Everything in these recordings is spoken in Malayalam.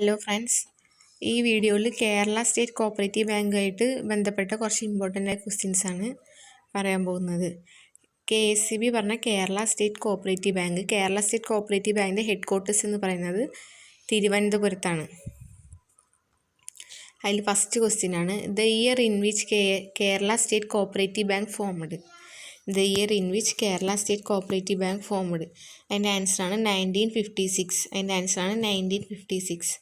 ഹലോ ഫ്രണ്ട്സ്, ഈ വീഡിയോയിൽ കേരള സ്റ്റേറ്റ് കോപ്പറേറ്റീവ് ബാങ്കായിട്ട് ബന്ധപ്പെട്ട കുറച്ച് ഇമ്പോർട്ടൻ്റ് ആയ ക്വസ്റ്റ്യൻസ് ആണ് പറയാൻ പോകുന്നത്. KSCB പറഞ്ഞ Kerala state cooperative bank. Kerala state cooperative ബാങ്കിൻ്റെ ഹെഡ് ക്വാർട്ടേഴ്സ് എന്ന് പറയുന്നത് തിരുവനന്തപുരത്താണ്. അതിൽ ഫസ്റ്റ് ക്വസ്റ്റ്യൻ ആണ്, the year in which Kerala state cooperative bank formed. The year in which Kerala state cooperative bank formed. അതിൻ്റെ ആൻസറാണ് 1956. അതിൻ്റെ ആൻസറാണ് 1956.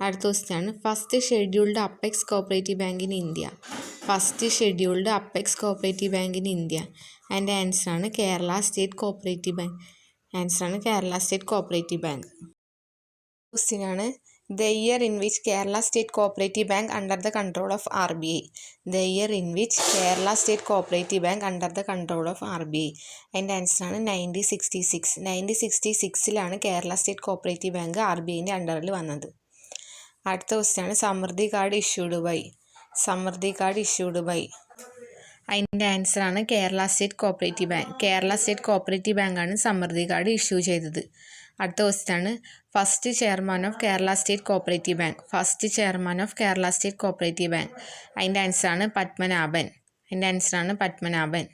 അടുത്ത ക്വസ്റ്റ്യൻ ആണ്, first scheduled apex cooperative bank in India. First scheduled apex cooperative bank in India. അതിൻ്റെ ആൻസറാണ് കേരള സ്റ്റേറ്റ് കോപ്പറേറ്റീവ് ബാങ്ക്. ആൻസറാണ് Kerala state cooperative bank. Question ആണ്, the year in which Kerala state cooperative bank under the control of RBI. The year in which Kerala state cooperative bank under the control of RBI. അതിൻ്റെ ആൻസറാണ് 1966. 1966 കേരള സ്റ്റേറ്റ് കോപ്പറേറ്റീവ് ബാങ്ക് RBIൻ്റെ അണ്ടറിൽ വന്നത്. അടുത്ത ക്വസ്റ്റ്യൻ ആണ്, Samruddhi card issued by. Samruddhi card issued by. അതിൻ്റെ ആൻസറാണ് Kerala state cooperative bank. Kerala state cooperative ബാങ്കാണ് സമൃദ്ധി കാർഡ് ഇഷ്യൂ ചെയ്തത്. അടുത്ത ക്വസ്റ്റ്യൻ ആണ്, first chairman of Kerala state cooperative bank. First chairman of Kerala state cooperative bank. അതിൻ്റെ ആൻസറാണ് പത്മനാഭൻ. അതിൻ്റെ ആൻസറാണ് പത്മനാഭൻ.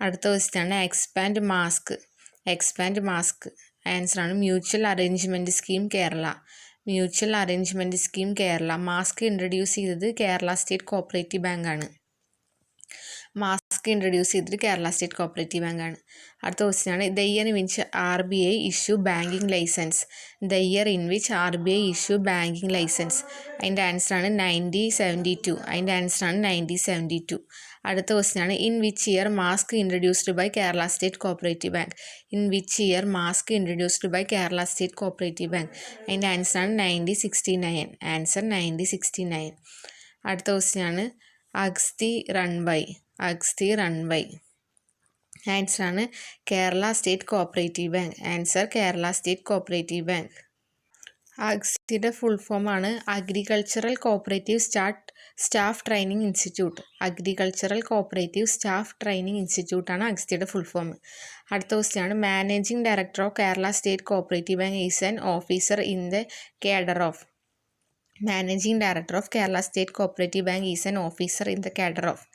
അടുത്ത ക്വസ്റ്റ്യൻ ആണ്, എക്സ്പാൻഡ് മാസ്ക്. Expand MASK. ആൻസറാണ് mutual arrangement scheme Kerala. Mutual arrangement scheme Kerala. MASK introduce ചെയ്തത് കേരള സ്റ്റേറ്റ് കോപ്പറേറ്റീവ് ബാങ്കാണ്. മാസ്ക് ഇൻട്രൊഡ്യൂസ് ചെയ്തത് കേരള സ്റ്റേറ്റ് കോപ്പറേറ്റീവ് ബാങ്കാണ്. അടുത്ത ക്വസ്റ്റ്യൻ ആണ്, the year in which RBI issue banking licence. The year in which RBI issue banking licence. അതിൻ്റെ ആൻസറാണ് 1972. അതിൻ്റെ ആൻസറാണ് 1972. അടുത്ത ക്വസ്റ്റ്യൻ ആണ്, in which year MASK introduced by Kerala state cooperative bank. In which year MASK introduced by Kerala state cooperative bank. അതിൻ്റെ ആൻസറാണ് 1969. ആൻസർ 1969. അടുത്ത ക്വസ്റ്റ്യൻ ആണ്, അഗസ്തി റൺബൈ. ACSTI run by. ആൻസറാണ് Kerala state cooperative bank. Answer Kerala state cooperative bank. അഗസ്തിയുടെ ഫുൾ ഫോം ആണ് agricultural cooperative staff training institute. Agricultural cooperative staff training ഇൻസ്റ്റിറ്റ്യൂട്ടാണ് അഗസ്തിയുടെ ഫുൾ ഫോം. അടുത്ത ക്വസ്റ്റ്യൻ ആണ്, managing director of Kerala state cooperative bank is an officer in the cadre of. Managing director of Kerala state cooperative bank is an officer in the cadre of.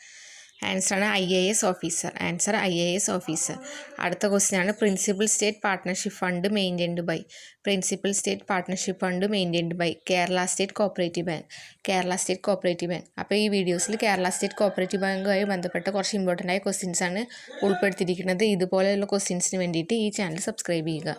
ആൻസറാണ് IAS officer. Answer IAS officer. അടുത്ത ക്വസ്റ്റ്യൻ ആണ്, principal state partnership fund maintained by. Principal state partnership fund maintained by Kerala state cooperative bank. Kerala state cooperative bank. അപ്പോൾ ഈ വീഡിയോസിൽ കേരള സ്റ്റേറ്റ് കോപ്പറേറ്റീവ് ബാങ്കുമായി ബന്ധപ്പെട്ട കുറച്ച് ഇമ്പോർട്ടൻ്റ് ആയ ക്വസ്റ്റ്യൻസ് ആണ് ഉൾപ്പെടുത്തിയിരിക്കുന്നത്. ഇതുപോലെയുള്ള ക്വസ്റ്റ്യൻസിന് വേണ്ടിയിട്ട് ഈ ചാനൽ സബ്സ്ക്രൈബ് ചെയ്യുക.